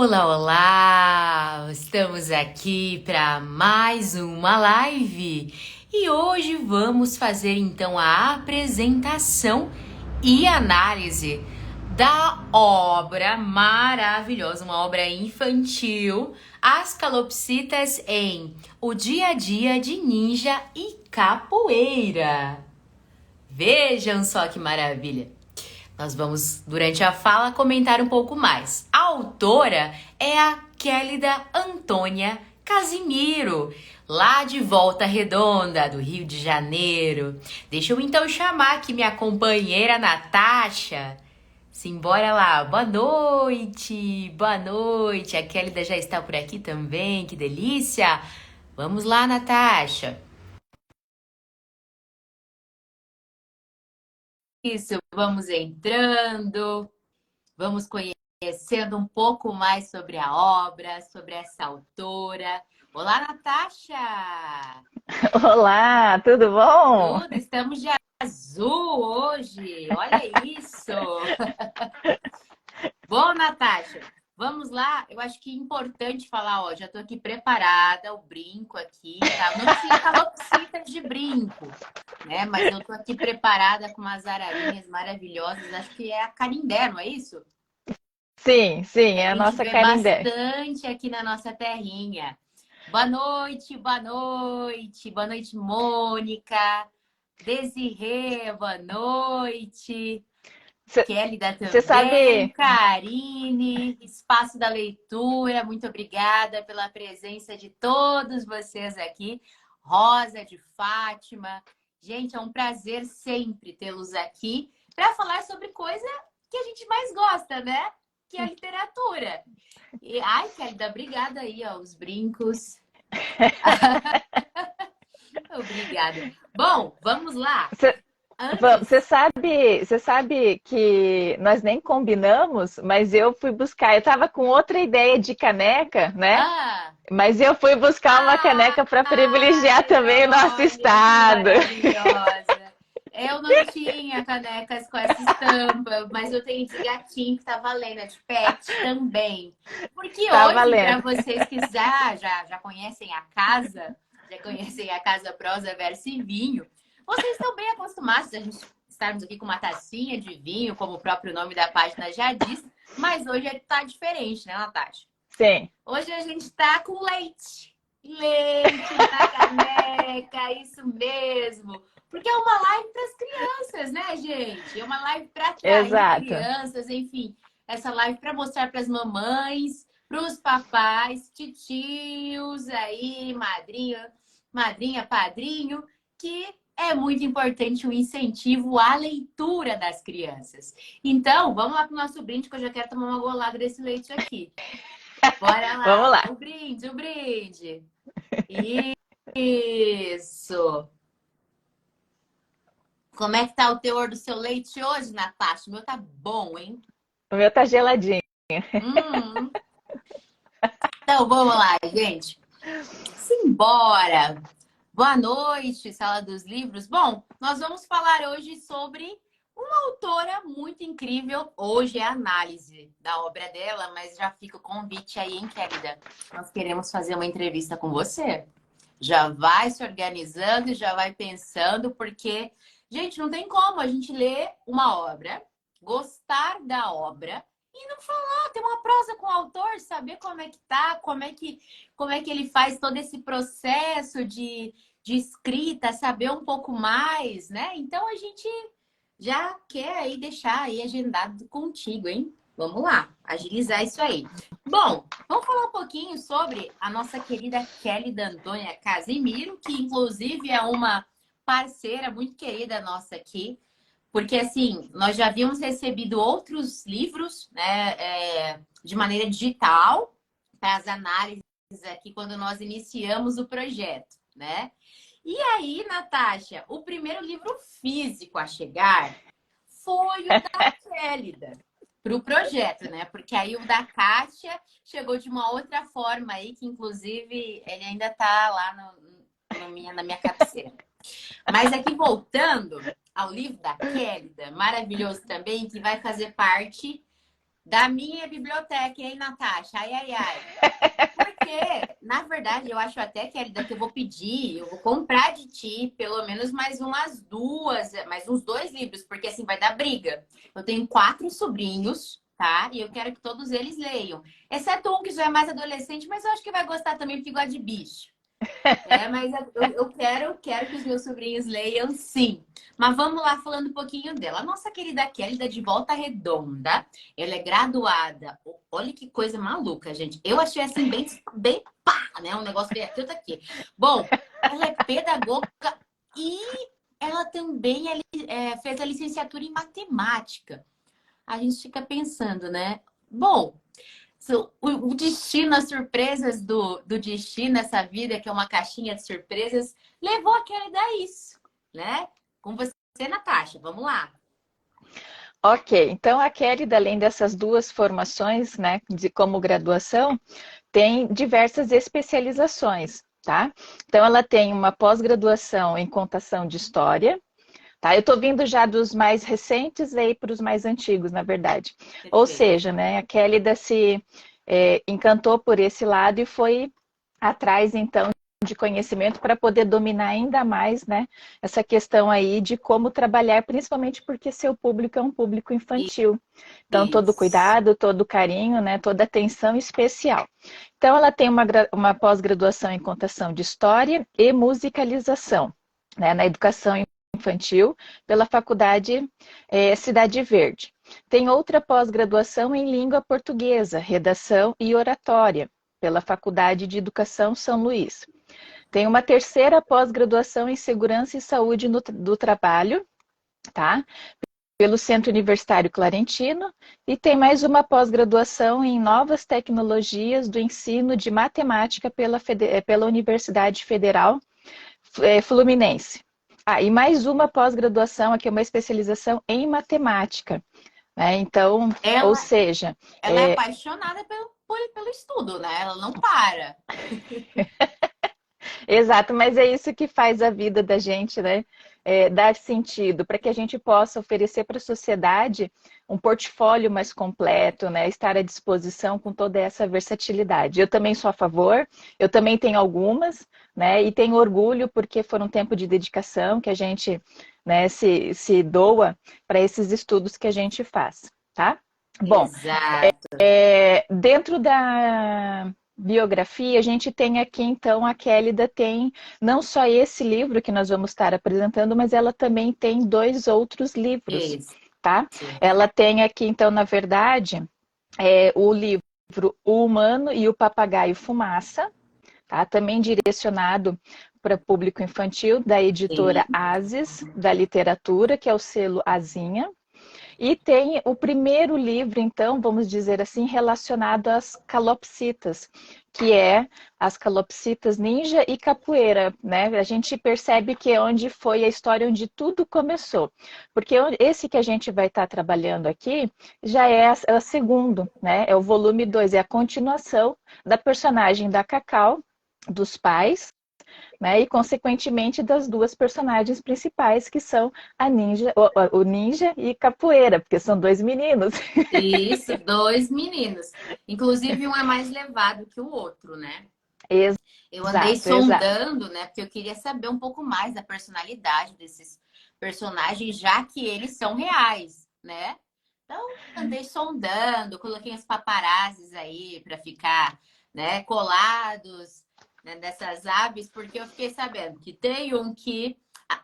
Olá, olá! Estamos aqui para mais uma live e hoje vamos fazer então a apresentação e análise da obra maravilhosa, uma obra infantil, As Calopsitas em O Dia a Dia de Ninja e Capoeira. Vejam só que maravilha! Nós vamos, durante a fala, comentar um pouco mais. A autora é a Kélida Antônia Casimiro, lá de Volta Redonda, do Rio de Janeiro. Deixa eu então chamar aqui minha companheira Natasha. Simbora lá. Boa noite, boa noite. A Kélida já está por aqui também, que delícia. Vamos lá, Natasha. Isso, vamos entrando. Vamos conhecendo um pouco mais sobre a obra, sobre essa autora. Olá, Natasha! Olá, tudo bom? Tudo, estamos de azul hoje. Olha isso! Bom, Natasha, vamos lá. Eu acho que é importante falar, ó, já estou aqui preparada, o brinco aqui, tá? Não tinha calopsitas de brinco, né? Mas eu estou aqui preparada com umas ararinhas maravilhosas. Acho que é a Canindé, não é isso? Sim, sim, Que a é a gente nossa vê Canindé. bastante aqui na nossa terrinha. Boa noite, boa noite, boa noite, Mônica, Desirê, boa noite, Kélida Você também, sabe, Karine, Espaço da Leitura, muito obrigada pela presença de todos vocês aqui, Rosa de Fátima. Gente, é um prazer sempre tê-los aqui para falar sobre coisa que a gente mais gosta, né? Que é a literatura. E, ai, Kélida, obrigada aí, ó, os brincos. Obrigada. Bom, vamos lá. você, você Antes. sabe, você sabe que nós nem combinamos, mas eu fui buscar, eu estava com outra ideia de caneca, né? Ah, Mas eu fui buscar uma caneca para privilegiar ai, também o nosso olha que estado. maravilhosa. Eu não tinha canecas com essa estampa, mas eu tenho de gatinho que tá valendo, é de pet também. Porque Tá hoje, para valendo. vocês que já conhecem a casa, já conhecem a Casa Prosa Verso e Vinho, vocês estão bem acostumados a gente estarmos aqui com uma tacinha de vinho, como o próprio nome da página já diz, mas hoje tá diferente, né, Natasha? Sim, Hoje a gente tá com leite. Leite na caneca, isso mesmo. Porque é uma live para as crianças, né, gente? É uma live para atrair exato. crianças, enfim. Essa live para mostrar para as mamães, para os papais, titios aí, madrinha, padrinho, que é muito importante o incentivo à leitura das crianças. Então, vamos lá para o nosso brinde, que eu já quero tomar uma golada desse leite aqui. Bora Vamos lá. lá. O brinde, o brinde. Isso. Como é que tá o teor do seu leite hoje, Natasha? O meu tá bom, hein? O meu tá geladinho. Hum. Então, vamos lá, gente. Simbora. Boa noite, Sala dos Livros. Bom, nós vamos falar hoje sobre uma autora muito incrível. Hoje é a análise da obra dela, mas já fica o convite aí, hein, querida? Nós queremos fazer uma entrevista com você. Já vai se organizando, já vai pensando, porque, gente, não tem como a gente ler uma obra, gostar da obra e não falar, ter uma prosa com o autor, saber como é que tá, como é que ele faz todo esse processo de escrita, saber um pouco mais, né? Então a gente já quer aí deixar aí agendado contigo, hein? Vamos lá, agilizar isso aí. Bom, vamos falar um pouquinho sobre a nossa querida Kélida Antônia Casimiro, que inclusive é uma parceira muito querida nossa aqui, porque assim, nós já havíamos recebido outros livros, né, de maneira digital, para as análises aqui quando nós iniciamos o projeto, né? E aí, Natasha, o primeiro livro físico a chegar foi o da Kélida para o projeto, né? Porque aí o da Kátia chegou de uma outra forma aí, que inclusive ele ainda está lá na minha cabeceira. Mas aqui voltando ao livro da Kélida, maravilhoso também, que vai fazer parte Da minha biblioteca, hein, Natasha? Ai, ai, ai. Porque, na verdade, eu acho até que é que eu vou pedir, eu vou comprar de ti pelo menos mais umas duas, mais uns 2 livros, porque assim vai dar briga. Eu tenho 4 sobrinhos, tá? E eu quero que todos eles leiam. Exceto um que já é mais adolescente, mas eu acho que vai gostar também porque gosta de bicho. Mas eu quero que os meus sobrinhos leiam, sim. Mas vamos lá falando um pouquinho dela. A nossa querida Kelly da De Volta Redonda, ela é graduada. Olha que coisa maluca, gente. Eu achei assim bem pá, né? Um negócio bem aqui, outro aqui. Bom, ela é pedagoga e ela também fez a licenciatura em matemática. A gente fica pensando, né? Bom, o destino, as surpresas do destino, essa vida que é uma caixinha de surpresas, levou a Kelly a isso, né? Com você, Natasha, vamos lá. Ok, então a Kelly, além dessas duas formações, né, de como graduação, tem diversas especializações, tá? Então ela tem uma pós-graduação em contação de história, tá? Eu estou vindo já dos mais recentes aí para os mais antigos, na verdade. Ou Perfeito. seja, né, a Kelly se encantou por esse lado e foi atrás, então, de conhecimento para poder dominar ainda mais, né, essa questão aí de como trabalhar, principalmente porque seu público é um público infantil. Então, todo Isso. cuidado, todo carinho, né, toda atenção especial. Então, ela tem uma pós-graduação em contação de história e musicalização, né, na educação infantil pela Faculdade Cidade Verde. Tem outra pós-graduação em língua portuguesa, redação e oratória, pela Faculdade de Educação São Luís. Tem uma terceira pós-graduação em segurança e saúde do trabalho, tá? Pelo Centro Universitário Clarentino, e tem mais uma pós-graduação em novas tecnologias do ensino de matemática pela Universidade Federal Fluminense. Ah, e mais uma pós-graduação, aqui é uma especialização em matemática, né? Então, ou Ela, seja, ela é apaixonada pelo estudo, né? Ela não para. exato, mas é isso que faz a vida da gente, né? Dar sentido, para que a gente possa oferecer para a sociedade um portfólio mais completo, né? Estar à disposição com toda essa versatilidade. Eu também sou a favor, eu também tenho algumas, né? E tenho orgulho porque foram um tempo de dedicação que a gente, né, se doa para esses estudos que a gente faz, tá? Bom, Exato. dentro da biografia, a gente tem aqui, então, a Kélida tem não só esse livro que nós vamos estar apresentando, mas ela também tem 2 outros livros, Isso. tá? Ela tem aqui, então, na verdade, o livro O Humano e o Papagaio Fumaça, tá? Também direcionado para público infantil, da editora Sim. Ases, da literatura, que é o selo Azinha. E tem o primeiro livro, então, vamos dizer assim, relacionado às calopsitas, que é as calopsitas ninja e capoeira, né? A gente percebe que é onde foi a história onde tudo começou. Porque esse que a gente vai estar trabalhando aqui já é o segundo, né? É o volume 2, é a continuação da personagem da Cacau, dos pais, né? E consequentemente das duas personagens principais, que são a ninja, o ninja e capoeira, porque são 2 meninos. Isso, 2 meninos. Inclusive, um é mais levado que o outro, né? Eu andei Exato, exato. sondando, né? Porque eu queria saber um pouco mais da personalidade desses personagens, já que eles são reais, né? Então, andei sondando, coloquei os paparazzis aí para ficar, né, colados, né, nessas aves, porque eu fiquei sabendo que tem um que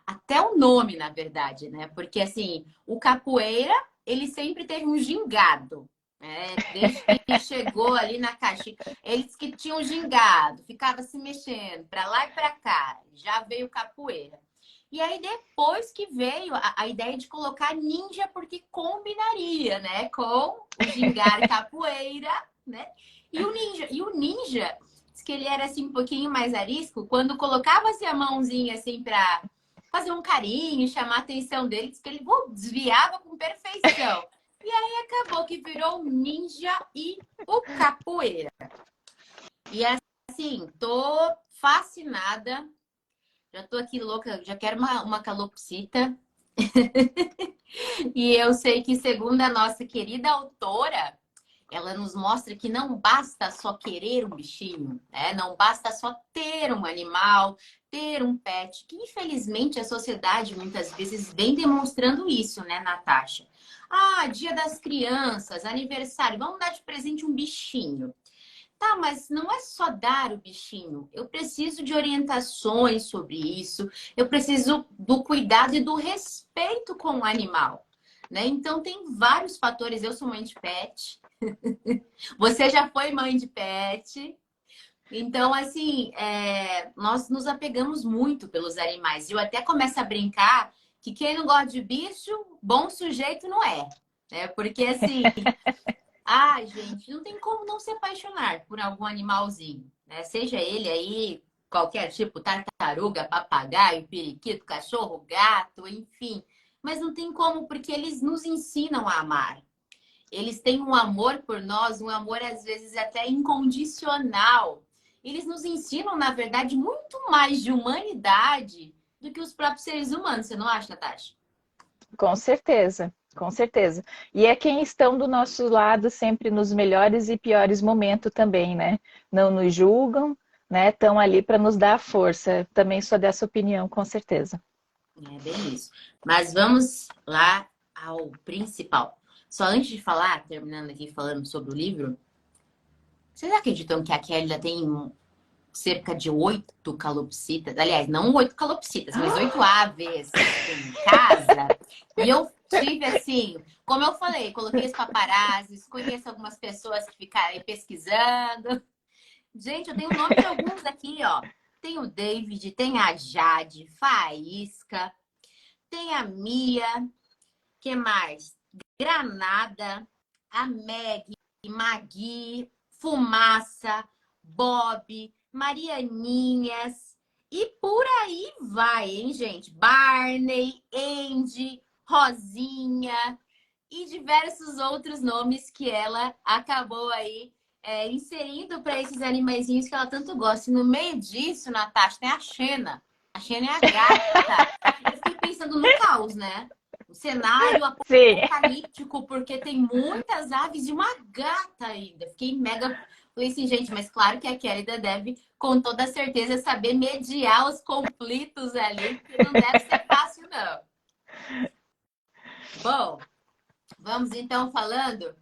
até o nome, na verdade, né? Porque assim, o capoeira, ele sempre teve um gingado, né? Desde que chegou ali na caixinha, eles que tinham gingado, ficava se mexendo para lá e para cá. Já veio capoeira. E aí, depois que veio a ideia de colocar ninja, porque combinaria, né? Com o gingar e capoeira, né? E o ninja, diz que ele era assim um pouquinho mais arisco, quando colocava-se a mãozinha assim para fazer um carinho, chamar a atenção dele, diz que ele desviava com perfeição. E aí acabou que virou o ninja e o capoeira. E assim, tô fascinada. Já tô aqui louca, já quero uma calopsita. E eu sei que, segundo a nossa querida autora, ela nos mostra que não basta só querer um bichinho, né? Não basta só ter um animal, ter um pet, que infelizmente a sociedade muitas vezes vem demonstrando isso, né, Natasha? Ah, Dia das Crianças, aniversário, vamos dar de presente um bichinho. Tá, mas não é só dar o bichinho. Eu preciso de orientações sobre isso. Eu preciso do cuidado e do respeito com o animal, né? Então tem vários fatores. Eu sou mãe de pet. Você já foi mãe de pet. Então, assim, nós nos apegamos muito pelos animais. Eu até começo a brincar que quem não gosta de bicho, bom sujeito não é. Né? Porque, assim, ai, gente, não tem como não se apaixonar por algum animalzinho, né? Seja ele aí qualquer tipo, tartaruga, papagaio, periquito, cachorro, gato, enfim. Mas não tem como, porque eles nos ensinam a amar. Eles têm um amor por nós, um amor às vezes até incondicional. Eles nos ensinam, na verdade, muito mais de humanidade do que os próprios seres humanos. Você não acha, Natasha? Com certeza, com certeza. E é quem estão do nosso lado sempre nos melhores e piores momentos também, né? Não nos julgam, né? Estão ali para nos dar a força. Também sou dessa opinião, com certeza. É bem isso. Mas vamos lá ao principal. Só antes de falar, terminando aqui falando sobre o livro, vocês acreditam que a Kelly já tem cerca de 8 calopsitas? Aliás, não 8 calopsitas, mas 8 aves em casa. E eu tive assim, como eu falei, coloquei os paparazzis, conheço algumas pessoas que ficaram aí pesquisando. Gente, eu tenho o nome de alguns aqui, ó. Tem o David, tem a Jade, Faísca, tem a Mia, que mais? Granada, a Meg, Magui, Fumaça, Bob, Marianinhas e por aí vai, hein, gente? Barney, Andy, Rosinha e diversos outros nomes que ela acabou aí inserindo para esses animaizinhos que ela tanto gosta. E no meio disso, Natasha, tem a Xena. A Xena é a gata. Eu fiquei pensando no caos, né? O cenário Sim, apocalíptico, porque tem muitas aves e uma gata ainda. Fiquei mega. Falei assim, gente, mas claro que a Kélida deve, com toda certeza, saber mediar os conflitos ali, porque não deve ser fácil, não. Bom, vamos então falando.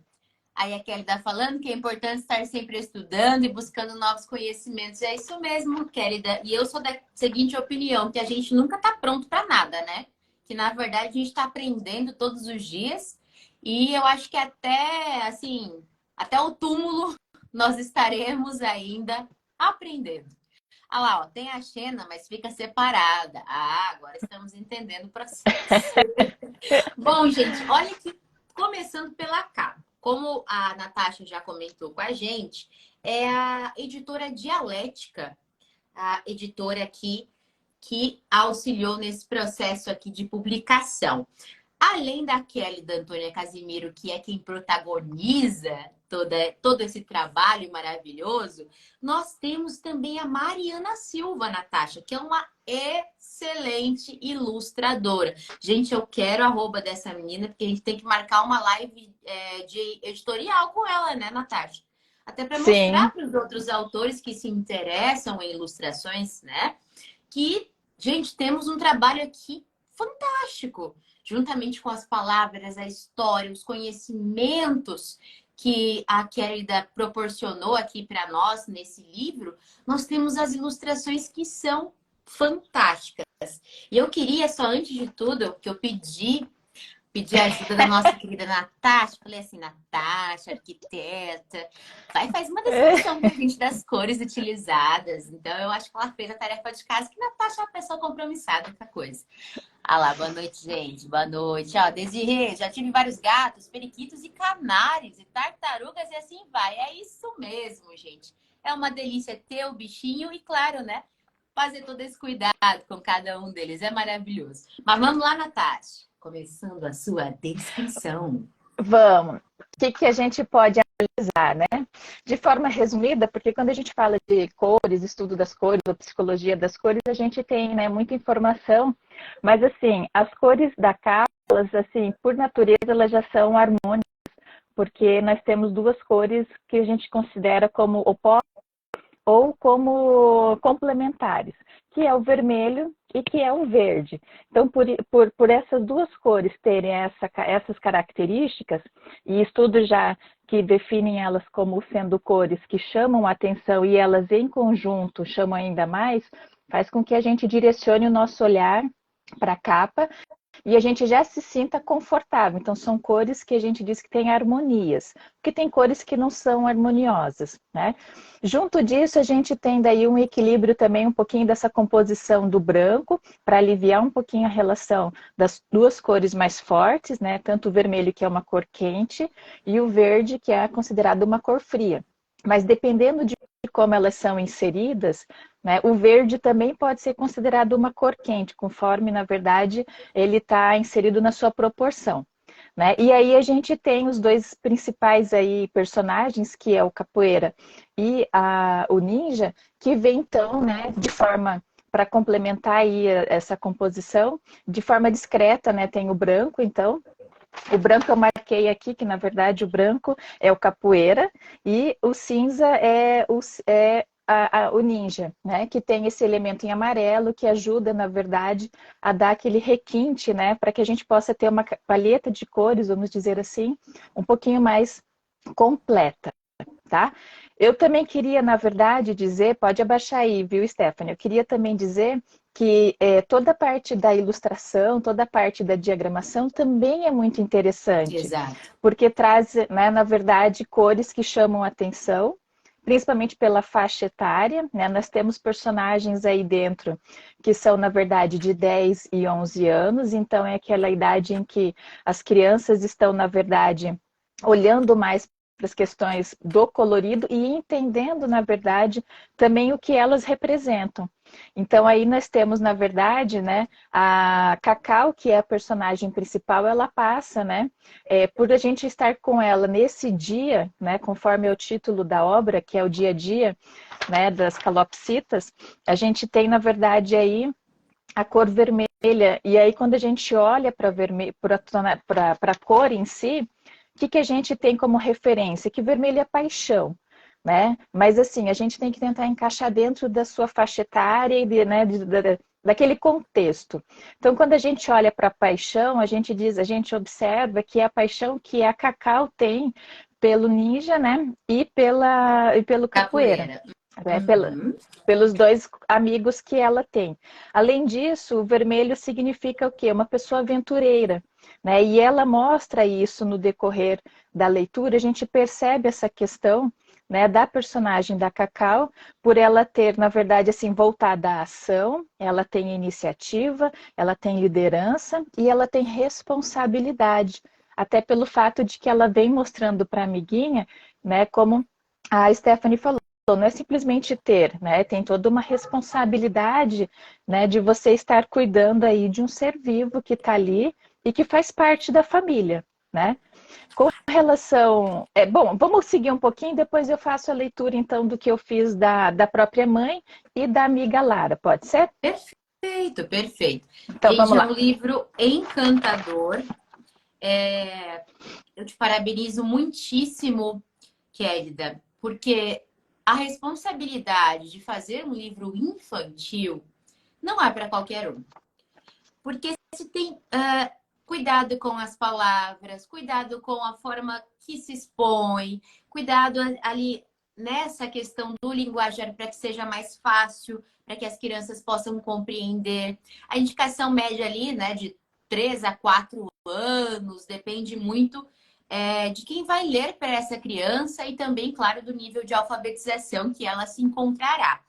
Aí a Kelly está falando que é importante estar sempre estudando e buscando novos conhecimentos. É isso mesmo, Kelly. E eu sou da seguinte opinião, que a gente nunca está pronto para nada, né? Que na verdade a gente está aprendendo todos os dias. E eu acho que até, assim, até o túmulo nós estaremos ainda aprendendo. Ah lá, ó, tem a Xena, mas fica separada. Ah, agora estamos entendendo o processo. Bom, gente, olha que começando pela capa. Como a Natasha já comentou com a gente, é a editora Dialética, a editora aqui que auxiliou nesse processo aqui de publicação. Além da Kelly e da Antônia Casimiro, que é quem protagoniza todo esse trabalho maravilhoso, nós temos também a Mariana Silva, Natasha, que é uma excelente ilustradora. Gente, eu quero a arroba dessa menina, porque a gente tem que marcar uma live de editorial com ela, né, Natasha? Até para sim. mostrar para os outros autores que se interessam em ilustrações, né? Que, gente, temos um trabalho aqui fantástico. Juntamente com as palavras, a história, os conhecimentos que a Kérida proporcionou aqui para nós nesse livro, nós temos as ilustrações que são fantásticas. E eu queria, só antes de tudo, que eu pedi a ajuda da nossa querida Natasha. Falei assim, Natasha, arquiteta, faz uma descrição pra gente das cores utilizadas. Então, eu acho que ela fez a tarefa de casa, que Natasha é uma pessoa compromissada com a coisa. Ah lá, boa noite, gente. Boa noite. Ó, Desirê, já tive vários gatos, periquitos e canários, e tartarugas e assim vai. É isso mesmo, gente. É uma delícia ter o bichinho e, claro, né? Fazer todo esse cuidado com cada um deles. É maravilhoso. Mas vamos lá, Natasha. Começando a sua descrição. Vamos. O que a gente pode analisar, né? De forma resumida, porque quando a gente fala de cores, estudo das cores, ou psicologia das cores, a gente tem, né, muita informação, mas assim, as cores da capa, elas, assim, por natureza, elas já são harmônicas porque nós temos duas cores que a gente considera como opostas ou como complementares, que é o vermelho e que é o verde. Então, por essas duas cores terem essas características, e estudos já que definem elas como sendo cores que chamam a atenção e elas em conjunto chamam ainda mais, faz com que a gente direcione o nosso olhar para a capa e a gente já se sinta confortável. Então, são cores que a gente diz que tem harmonias, porque tem cores que não são harmoniosas, né? Junto disso, a gente tem daí um equilíbrio também, um pouquinho dessa composição do branco, para aliviar um pouquinho a relação das duas cores mais fortes, né? Tanto o vermelho, que é uma cor quente, e o verde, que é considerado uma cor fria. Mas dependendo de como elas são inseridas, né, o verde também pode ser considerado uma cor quente, conforme, na verdade, ele está inserido na sua proporção. Né? E aí a gente tem os dois principais aí personagens, que é o capoeira e o ninja, que vem então, né, de forma para complementar aí essa composição, de forma discreta, né? Tem o branco, então. O branco eu marquei aqui, que na verdade o branco é o capoeira e o cinza é o ninja, né? Que tem esse elemento em amarelo que ajuda, na verdade, a dar aquele requinte, né? Para que a gente possa ter uma paleta de cores, vamos dizer assim, um pouquinho mais completa, tá? Eu também queria, na verdade, dizer, pode abaixar aí, viu, Stephanie? Eu queria também dizer que toda a parte da ilustração, toda a parte da diagramação também é muito interessante, Exato. porque traz, né, na verdade, cores que chamam a atenção, principalmente pela faixa etária, né? Nós temos personagens aí dentro que são, na verdade, de 10 e 11 anos, então é aquela idade em que as crianças estão, na verdade, olhando mais para as questões do colorido e entendendo, na verdade, também o que elas representam. Então, aí nós temos, na verdade, né, a Cacau, que é a personagem principal, ela passa, né, por a gente estar com ela nesse dia, né, conforme é o título da obra, que é o dia a dia, né, das calopsitas, a gente tem, na verdade, aí a cor vermelha, e aí quando a gente olha para a cor em si, o que a gente tem como referência? Que vermelho é paixão, né? Mas assim, a gente tem que tentar encaixar dentro da sua faixa etária e né, daquele contexto. Então, quando a gente olha para a paixão, a gente observa que é a paixão que a Cacau tem pelo ninja, né? E pelo capoeira. Capoeira. Né? Uhum. Pelos dois amigos que ela tem. Além disso, o vermelho significa o quê? Uma pessoa aventureira, né? E ela mostra isso no decorrer da leitura, a gente percebe essa questão, né, da personagem da Cacau, por ela ter, na verdade, assim, voltada à ação, ela tem iniciativa, ela tem liderança e ela tem responsabilidade, até pelo fato de que ela vem mostrando para a amiguinha, né, como a Stephanie falou, não é simplesmente ter, né? Tem toda uma responsabilidade, né, de você estar cuidando aí de um ser vivo que está ali e que faz parte da família, né? Com relação... bom, vamos seguir um pouquinho, depois eu faço a leitura, então, do que eu fiz da própria mãe e da amiga Lara, pode ser? Perfeito, perfeito. Então, Gente, vamos é lá. um livro encantador. Eu te parabenizo muitíssimo, Kélida, porque a responsabilidade de fazer um livro infantil não é para qualquer um. Porque se tem cuidado com as palavras, cuidado com a forma que se expõe, cuidado ali nessa questão do linguajar para que seja mais fácil, para que as crianças possam compreender. A indicação média ali, né, de 3 a 4 anos, depende muito de quem vai ler para essa criança e também, claro, do nível de alfabetização que ela se encontrará.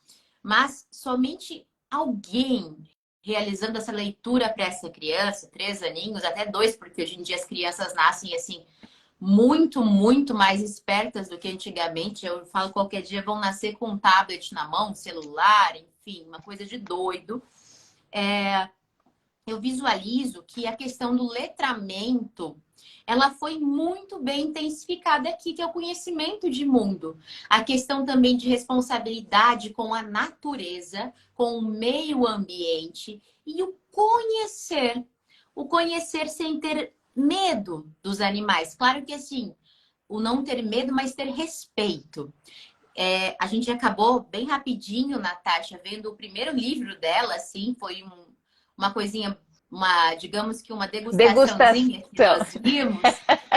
Mas somente alguém realizando essa leitura para essa criança, 3 aninhos, até 2, porque hoje em dia as crianças nascem assim muito, muito mais espertas do que antigamente. Eu falo qualquer dia vão nascer com um tablet na mão, celular, enfim, uma coisa de doido. Eu visualizo que a questão do letramento ela foi muito bem intensificada aqui, que é o conhecimento de mundo. A questão também de responsabilidade com a natureza, com o meio ambiente e o conhecer. O conhecer sem ter medo dos animais. Claro que assim, o não ter medo, mas ter respeito. A gente acabou bem rapidinho, Natasha, vendo o primeiro livro dela, assim, foi uma coisinha, digamos que uma degustaçãozinha que Degustação. nós vimos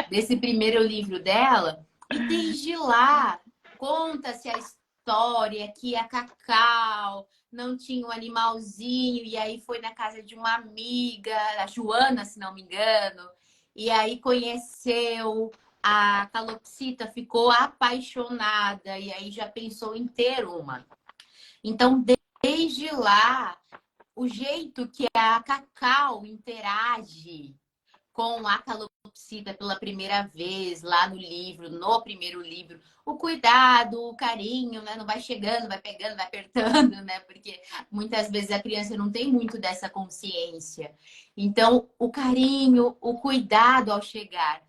desse primeiro livro dela. E desde lá, conta-se a história que a Cacau não tinha um animalzinho, e aí foi na casa de uma amiga, a Joana, se não me engano, e aí conheceu a calopsita, ficou apaixonada e aí já pensou em ter uma. Então, desde lá, o jeito que a Cacau interage com a calopsita pela primeira vez, lá no livro, no primeiro livro, o cuidado, o carinho, né? Não vai chegando, vai pegando, vai apertando, né? Porque muitas vezes a criança não tem muito dessa consciência. Então, o carinho, o cuidado ao chegar.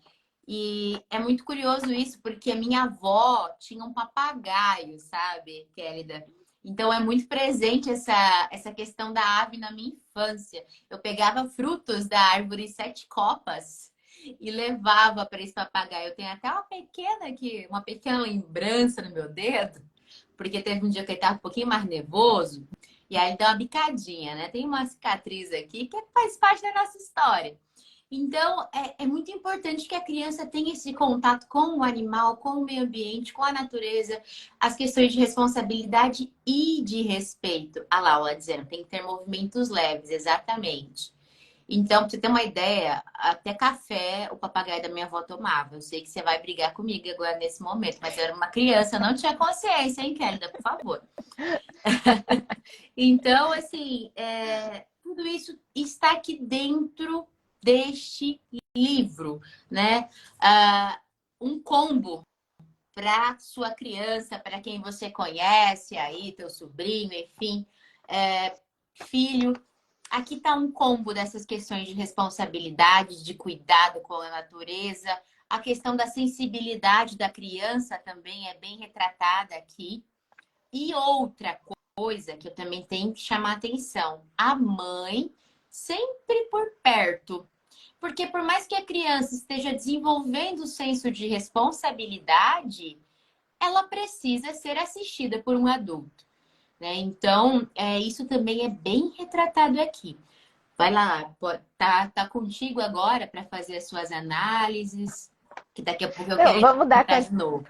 E é muito curioso isso, porque a minha avó tinha um papagaio, sabe, Kélida? Então é muito presente essa questão da ave na minha infância. Eu pegava frutos da árvore sete copas e levava para esse papagaio. Eu tenho até uma pequena lembrança no meu dedo, porque teve um dia que ele estava um pouquinho mais nervoso e aí ele deu uma bicadinha, né? Tem uma cicatriz aqui que faz parte da nossa história. Então, é muito importante que a criança tenha esse contato com o animal, com o meio ambiente, com a natureza, as questões de responsabilidade e de respeito. A Laura dizendo, tem que ter movimentos leves, exatamente. Então, pra você ter uma ideia, até café o papagaio da minha avó tomava. Eu sei que você vai brigar comigo agora nesse momento, mas eu era uma criança, eu não tinha consciência, hein, Kélida, por favor. Então, assim, tudo isso está aqui dentro deste livro, né? Um combo para sua criança, para quem você conhece aí, teu sobrinho, enfim, filho. Aqui está um combo dessas questões de responsabilidade, de cuidado com a natureza. A questão da sensibilidade da criança também é bem retratada aqui. E outra coisa que eu também tenho que chamar atenção, a mãe sempre por perto. Porque por mais que a criança esteja desenvolvendo o senso de responsabilidade, ela precisa ser assistida por um adulto, né? Então, isso também é bem retratado aqui. Vai lá, tá contigo agora para fazer as suas análises, que daqui a pouco eu Não, quero vamos dar entrar de novo.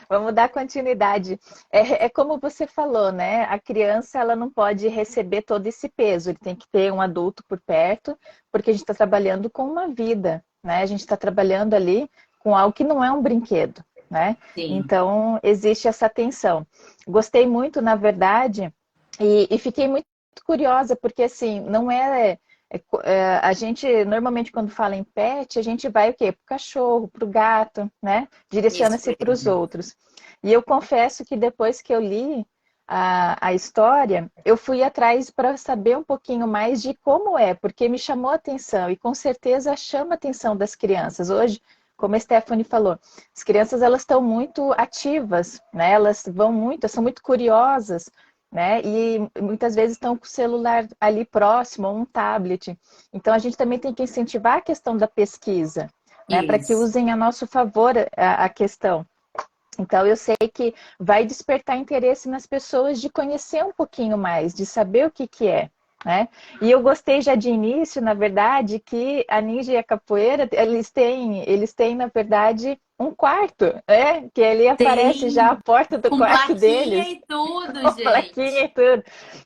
Vamos dar continuidade. É como você falou, né? A criança ela não pode receber todo esse peso. Ele tem que ter um adulto por perto, porque a gente está trabalhando com uma vida, né? A gente está trabalhando ali com algo que não é um brinquedo, né? Sim, Então existe essa tensão. Gostei muito, na verdade, e fiquei muito curiosa porque assim não a gente, normalmente, quando fala em pet, a gente vai o quê? Para o cachorro, para o gato, né? isso Direciona-se para os mesmo. outros. E eu confesso que depois que eu li a história, eu fui atrás para saber um pouquinho mais de como é, porque me chamou a atenção e com certeza chama a atenção das crianças. Hoje, como a Stephanie falou, as crianças elas estão muito ativas, né? Elas são muito curiosas, né? E muitas vezes estão com o celular ali próximo, ou um tablet. Então a gente também tem que incentivar a questão da pesquisa, né? Para que Isso. usem a nosso favor a questão. Então eu sei que vai despertar interesse nas pessoas de conhecer um pouquinho mais, de saber o que que é. Né? E eu gostei já de início, na verdade, que a ninja e a capoeira, eles têm na verdade, um quarto, né? Que ali aparece já a Tem porta do com quarto plaquinha deles, e tudo, com plaquinha gente. e tudo.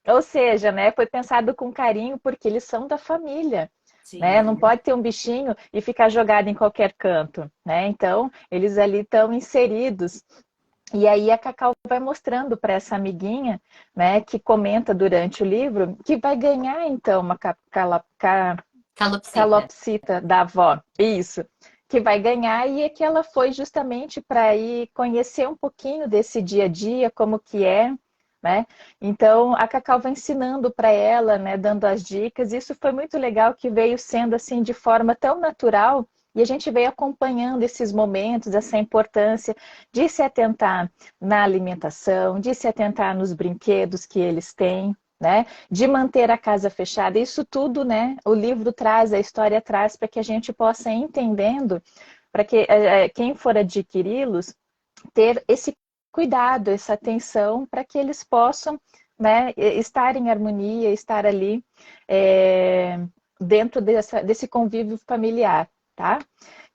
Ou seja, né, foi pensado com carinho porque eles são da família. Né? Não Sim, pode ter um bichinho e ficar jogado em qualquer canto, né? Então, eles ali estão inseridos. E aí a Cacau vai mostrando para essa amiguinha, né, que comenta durante o livro, que vai ganhar então uma calopsita. calopsita da avó. Isso. Que vai ganhar e é que ela foi justamente para ir conhecer um pouquinho desse dia a dia, como que é, né? Então a Cacau vai ensinando para ela, né, dando as dicas. Isso foi muito legal que veio sendo assim de forma tão natural e a gente veio acompanhando esses momentos, essa importância de se atentar na alimentação, de se atentar nos brinquedos que eles têm, né? De manter a casa fechada. Isso tudo, né? O livro traz, a história traz para que a gente possa ir entendendo para que quem for adquiri-los ter esse cuidado, essa atenção para que eles possam, né, estar em harmonia, estar ali dentro desse convívio familiar, tá?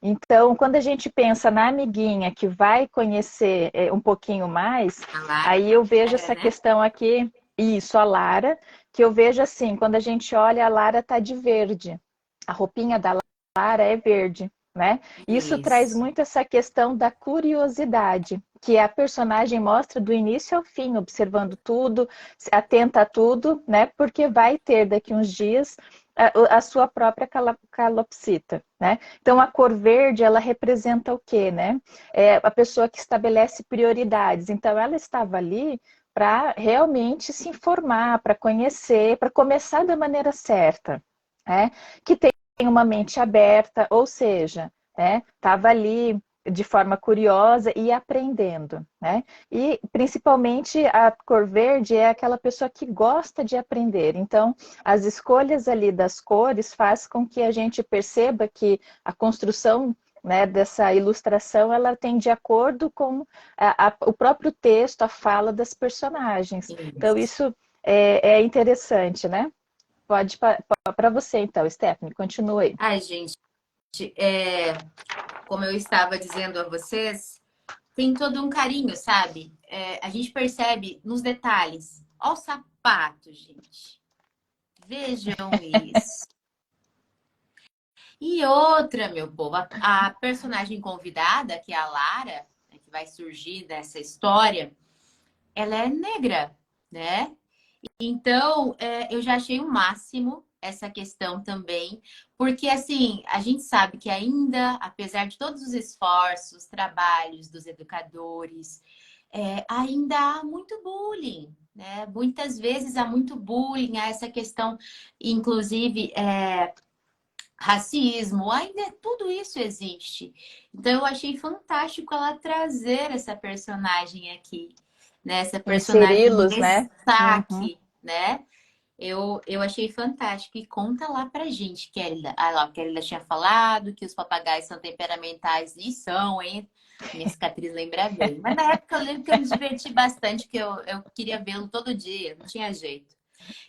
Então, quando a gente pensa na amiguinha que vai conhecer um pouquinho mais, A Lara, aí eu vejo essa né? questão aqui, isso, a Lara, que eu vejo assim, quando a gente olha, a Lara tá de verde. A roupinha da Lara é verde, né? Isso traz Isso. muito essa questão da curiosidade, que a personagem mostra do início ao fim, observando tudo, atenta a tudo, né? Porque vai ter daqui uns dias a sua própria calopsita, né? Então a cor verde, ela representa o quê, né? É a pessoa que estabelece prioridades. Então ela estava ali para realmente se informar, para conhecer, para começar da maneira certa, né? Que tem uma mente aberta, ou seja, estava ali de forma curiosa e aprendendo, né? E principalmente a cor verde é aquela pessoa que gosta de aprender. Então, as escolhas ali das cores faz com que a gente perceba que a construção, né, dessa ilustração, ela tem de acordo com o próprio texto, a fala das personagens. Então, Isso. isso é interessante, né? Pode para você, então, Stephanie, continue aí. Ai, gente, como eu estava dizendo a vocês, tem todo um carinho, sabe? A gente percebe nos detalhes. Olha o sapato, gente. Vejam isso. E outra, meu povo, a personagem convidada, que é a Lara, né, que vai surgir dessa história, ela é negra, né? Então, eu já achei o máximo essa questão também, porque assim, a gente sabe que ainda, apesar de todos os esforços, trabalhos dos educadores, ainda há muito bullying, né? Muitas vezes há muito bullying, há essa questão, inclusive, racismo, ainda tudo isso existe. Então, eu achei fantástico ela trazer essa personagem aqui, né? Essa personagem em Inseri-los, né? Uhum. destaque, né? Eu achei fantástico. E conta lá pra gente, Kélida. Ah, lá, a Kélida tinha falado que os papagaios são temperamentais e são, hein? Minha cicatriz lembra bem. Mas na época eu lembro que eu me diverti bastante, que eu queria vê-lo todo dia, não tinha jeito.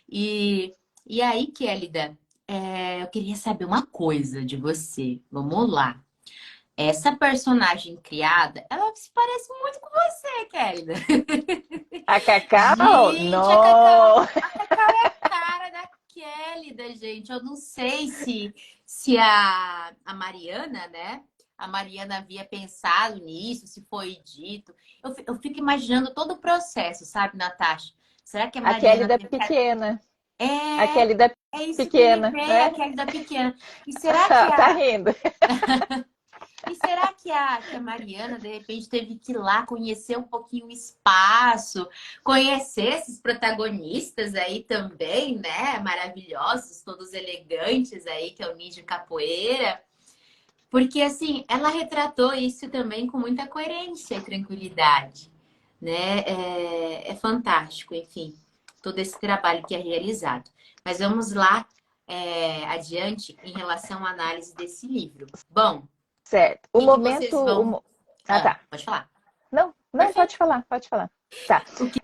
E, e aí, Kélida, eu queria saber uma coisa de você. Vamos lá. Essa personagem criada, ela se parece muito com você, Kélida. A Cacau? Gente, a Não! Cacau é a cara da Kélida, gente. Eu não sei se a Mariana, né? A Mariana havia pensado nisso, se foi dito. Eu fico imaginando todo o processo, sabe, Natasha? Será que a A Kelly Mariana da teve que... pequena. A É, Kelly da é isso que me pequena, veio, a né? Kélida pequena. E será que Tá a, rindo. E será que a Mariana, de repente, teve que ir lá conhecer um pouquinho o espaço, conhecer esses protagonistas aí também, né? Maravilhosos, todos elegantes aí, que é o Ninja Capoeira. Porque, assim, ela retratou isso também com muita coerência e tranquilidade, né? É fantástico, enfim, todo esse trabalho que é realizado. Mas vamos lá, adiante em relação à análise desse livro. Bom, Certo. O que vocês momento. vão. Ah, tá. Pode falar. Não, não, pode Perfeito. falar, pode falar. Tá. O que...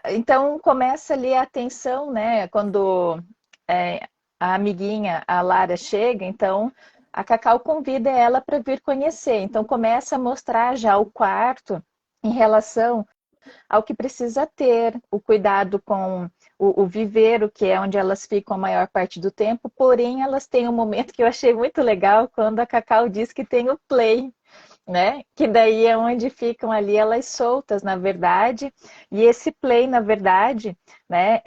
Então começa ali a tensão, né? Quando a amiguinha, a Lara, chega, então a Cacau convida ela para vir conhecer. Então começa a mostrar já o quarto em relação ao que precisa ter, o cuidado com o viveiro, que é onde elas ficam a maior parte do tempo, porém elas têm um momento que eu achei muito legal, quando a Cacau diz que tem o play, né? Que daí é onde ficam ali elas soltas, na verdade, e esse play, na verdade, né,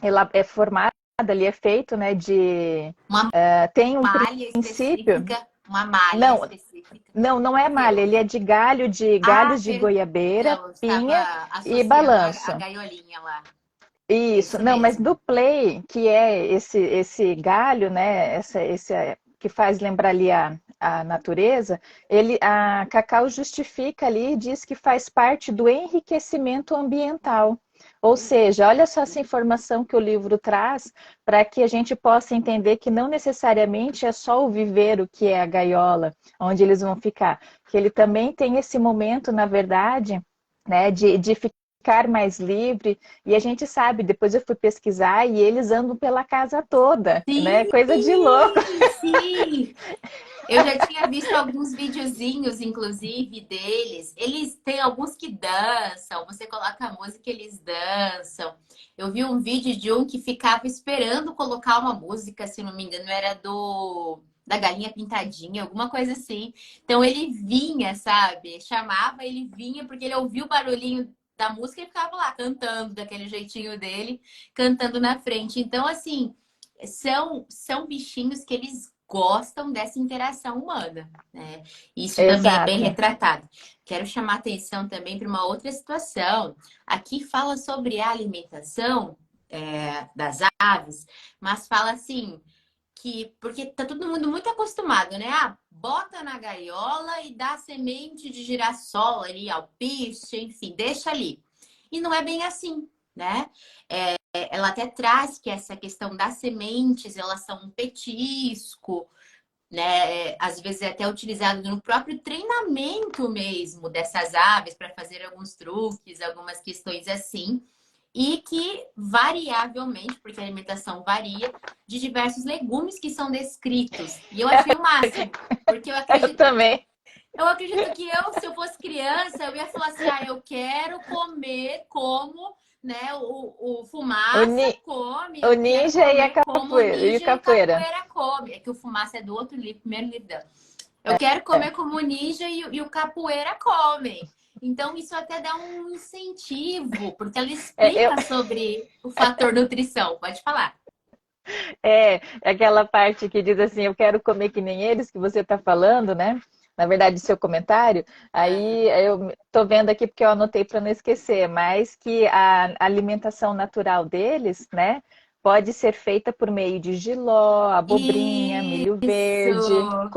ela é formada ali, é feito, né, Uma tem um malha princípio, específica. Uma malha não, específica. não é Que malha, ele é de galho, de galhos de goiabeira, perdão, eu estava pinha e associando a balanço. gaiolinha lá. É Isso, isso não, mas mesmo. do play, que é esse galho, né, esse que faz lembrar ali a natureza, a Cacau justifica ali e diz que faz parte do enriquecimento ambiental. Ou seja, olha só essa informação que o livro traz para que a gente possa entender que não necessariamente é só o viveiro que é a gaiola, onde eles vão ficar. Que ele também tem esse momento, na verdade, né, de ficar mais livre. E a gente sabe, depois eu fui pesquisar e eles andam pela casa toda, né? Sim, Coisa de louco. sim. Eu já tinha visto alguns videozinhos, inclusive, deles. Eles têm alguns que dançam. Você coloca a música, eles dançam. Eu vi um vídeo de um que ficava esperando colocar uma música, se não me engano, era do da Galinha Pintadinha, alguma coisa assim. Então ele vinha, sabe? Chamava, ele vinha porque ele ouvia o barulhinho da música e ficava lá cantando daquele jeitinho dele, cantando na frente. Então, assim, são bichinhos que eles gostam dessa interação humana, né? Isso também é bem Exato. retratado. Quero chamar atenção também para uma outra situação. Aqui fala sobre a alimentação das aves, mas fala assim que porque tá todo mundo muito acostumado, né? Ah, bota na gaiola e dá semente de girassol ali, alpiste, enfim, deixa ali. E não é bem assim, né? Ela até traz que essa questão das sementes, elas são um petisco, né? Às vezes é até utilizado no próprio treinamento mesmo dessas aves para fazer alguns truques, algumas questões assim. E que variavelmente, porque a alimentação varia, de diversos legumes que são descritos. E eu achei o máximo, porque Eu também. eu acredito que eu, se eu fosse criança, eu ia falar assim, ah, eu quero comer como, né, o O, Fumaça ni, come, o eu quero ninja e a comer como o capoeira. E a Ninja e o capoeira. Capoeira come. É que o Fumaça é do outro livro, primeiro livro dela. Eu quero comer como o Ninja e o Capoeira comem. Então, isso até dá um incentivo, porque ela Eu, explica sobre o fator nutrição. Pode falar. aquela parte que diz assim, eu quero comer que nem eles, que você está falando, né? Na verdade, seu comentário, aí eu tô vendo aqui porque eu anotei para não esquecer, mas que a alimentação natural deles, né, pode ser feita por meio de jiló, abobrinha, milho verde, Isso!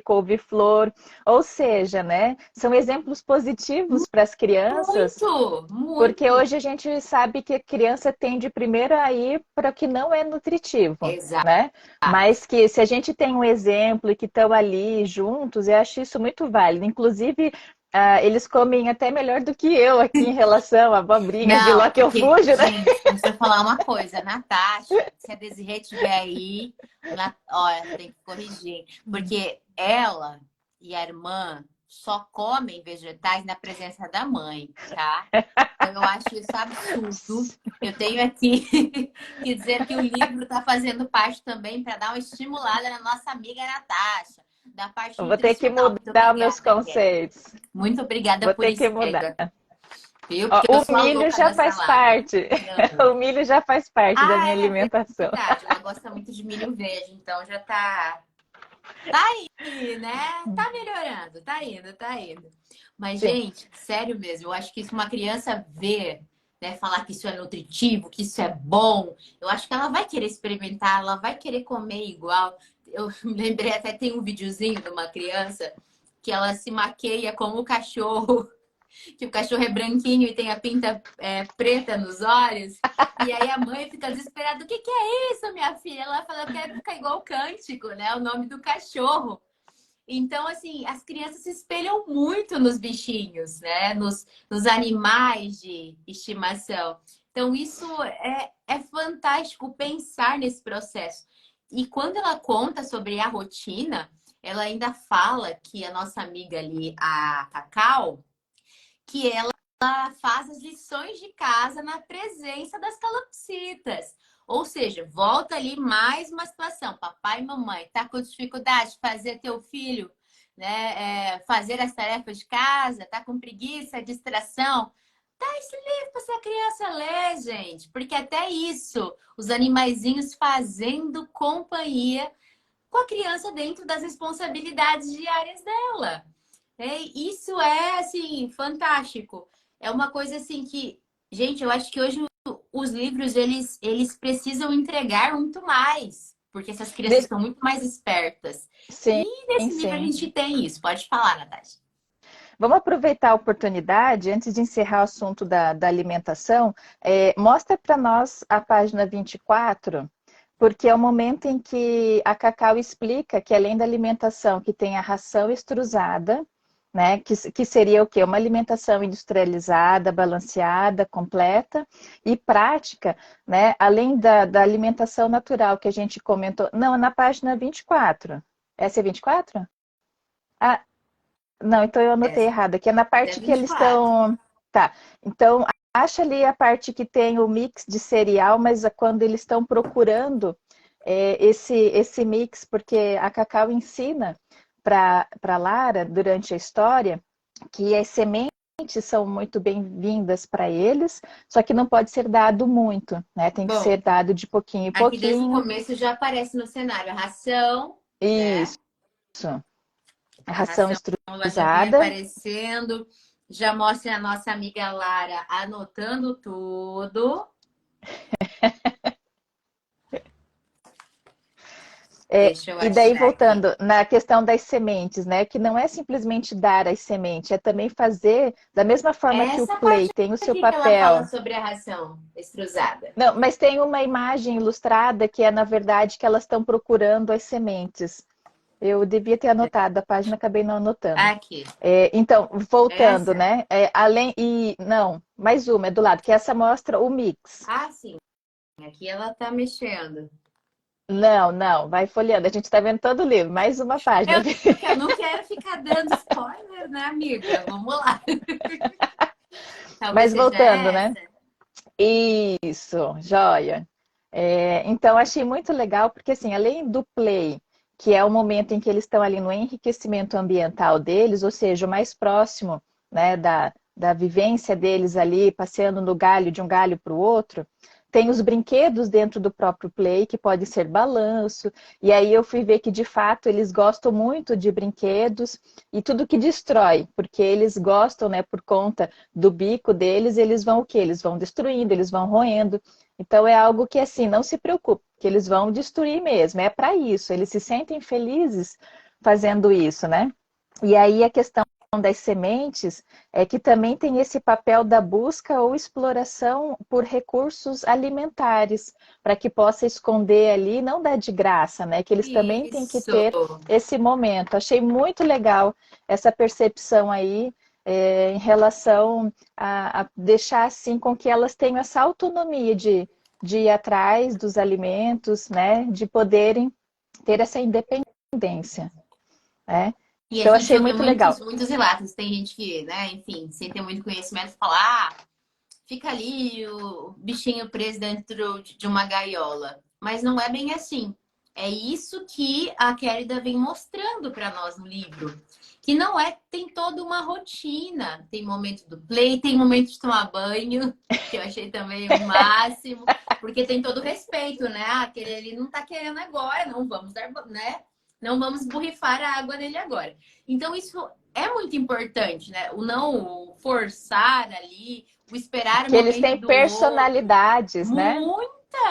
couve-flor, ou seja, né, são exemplos positivos para as crianças. Muito, Porque muito. hoje a gente sabe que a criança tende primeiro a ir para o que não é nutritivo, Exato. né? Mas que se a gente tem um exemplo e que estão ali juntos, eu acho isso muito válido. Inclusive, eles comem até melhor do que eu aqui em relação à abobrinha de Não, lá que eu porque, fujo, né? gente, deixa eu falar uma coisa. Natasha, se a Desirê estiver aí, olha, tem que corrigir. Porque ela e a irmã só comem vegetais na presença da mãe, tá? Então, eu acho isso absurdo. Eu tenho aqui que dizer que o livro está fazendo parte também para dar uma estimulada na nossa amiga Natasha, da parte Eu vou ter que nutricional. Muito mudar meus obrigada, Kelly. conceitos. Muito obrigada Vou por ter que isso, mudar. viu? Ó, Porque eu o sou a milho louca já da faz salada. parte. Amo. O milho já faz parte da minha Ah, é alimentação. verdade. Ela gosta muito de milho verde, então já tá aí, né? Tá melhorando, tá indo, tá indo. Mas, Sim. gente, sério mesmo, eu acho que se uma criança ver, né, falar que isso é nutritivo, que isso é bom, eu acho que ela vai querer experimentar, ela vai querer comer igual. Eu me lembrei até tem um videozinho de uma criança que ela se maqueia como o cachorro que o cachorro é branquinho e tem a pinta preta nos olhos. E aí a mãe fica desesperada: o que que é isso, minha filha? Ela fala: eu quero ficar igual o Cântico, né? O nome do cachorro. Então, assim, as crianças se espelham muito nos bichinhos, né? Nos animais de estimação. Então, isso é fantástico pensar nesse processo. E quando ela conta sobre a rotina, ela ainda fala que a nossa amiga ali, a Cacau, que ela faz as lições de casa na presença das calopsitas. Ou seja, volta ali mais uma situação. Papai e mamãe, tá com dificuldade de fazer teu filho, né, fazer as tarefas de casa, tá com preguiça, distração. Dá esse livro para essa criança ler, gente. Porque até isso, os animaizinhos fazendo companhia com a criança dentro das responsabilidades diárias dela. Isso é, assim, fantástico. É uma coisa, assim, que... Gente, eu acho que hoje os livros, eles precisam entregar muito mais. Porque essas crianças De- estão muito mais espertas. Sim, E nesse livro a sim. gente tem isso. Pode falar, Natasha. Vamos aproveitar a oportunidade, antes de encerrar o assunto da alimentação, mostra para nós a página 24, porque é o momento em que a Cacau explica que além da alimentação, que tem a ração extrusada, né, que seria o quê? Uma alimentação industrializada, balanceada, completa e prática, né, além da alimentação natural que a gente comentou. Não, é na página 24. Essa é 24? Ah, não, então eu anotei Essa errado, que é na é parte que eles 24. estão. Tá, então acha ali a parte que tem o mix de cereal, mas é quando eles estão procurando esse mix, porque a Cacau ensina para Lara, durante a história, que as sementes são muito bem-vindas para eles, só que não pode ser dado muito, né? Tem que ser Bom, dado de pouquinho em aqui desde o pouquinho. começo já aparece no cenário a ração, né? Isso, a A ração ração ela já vem estruzada. aparecendo, já mostra a nossa amiga Lara anotando tudo. Deixa eu E daí, achar aqui. voltando na questão das sementes, né? Que não é simplesmente dar as sementes, é também fazer, da mesma forma que o Essa parte Play tem o seu aqui que ela fala papel. sobre a ração extrusada. Não, mas tem uma imagem ilustrada que é, na verdade, que elas estão procurando as sementes. Eu devia ter anotado, a página acabei não anotando. Aqui, Então, voltando, essa? né? Além, e não, mais uma, é do lado, que essa mostra o mix. Ah, sim. Aqui ela tá mexendo. Não, não, vai folheando. A gente está vendo todo o livro, mais uma página. Eu não quero ficar dando spoiler, né, amiga? Vamos lá. Talvez Mas seja voltando, né? essa. Isso, joia. Então, achei muito legal, porque assim, além do play, que é o momento em que eles estão ali no enriquecimento ambiental deles, ou seja, o mais próximo, né, da vivência deles ali, passeando no galho, de um galho para o outro, tem os brinquedos dentro do próprio play, que pode ser balanço, e aí eu fui ver que, de fato, eles gostam muito de brinquedos e tudo que destrói, porque eles gostam, né, por conta do bico deles, eles vão o quê? Eles vão destruindo, eles vão roendo. Então é algo que assim, não se preocupe, que eles vão destruir mesmo. É para isso, eles se sentem felizes fazendo isso, né? E aí a questão das sementes é que também tem esse papel da busca ou exploração por recursos alimentares, para que possa esconder ali, não dá de graça, né? Que eles também têm que Isso. ter esse momento. Achei muito legal essa percepção aí em relação a deixar assim com que elas tenham essa autonomia de ir atrás dos alimentos, né? De poderem ter essa independência, né? E a Então, gente achei ouve muito legal. muitos relatos. Tem gente que, né, enfim, sem ter muito conhecimento, fala, ah, fica ali o bichinho preso dentro de uma gaiola. Mas não é bem assim. É isso que a Kérida vem mostrando para nós no livro. Que não é, tem toda uma rotina. Tem momento do play, tem momento de tomar banho, que eu achei também o máximo, porque tem todo o respeito, né? Ah, aquele ali não tá querendo agora, não vamos dar, né? Não vamos borrifar a água nele agora. Então, isso é muito importante, né? O não forçar ali, o esperar o Que eles momento têm do outro. personalidades, né?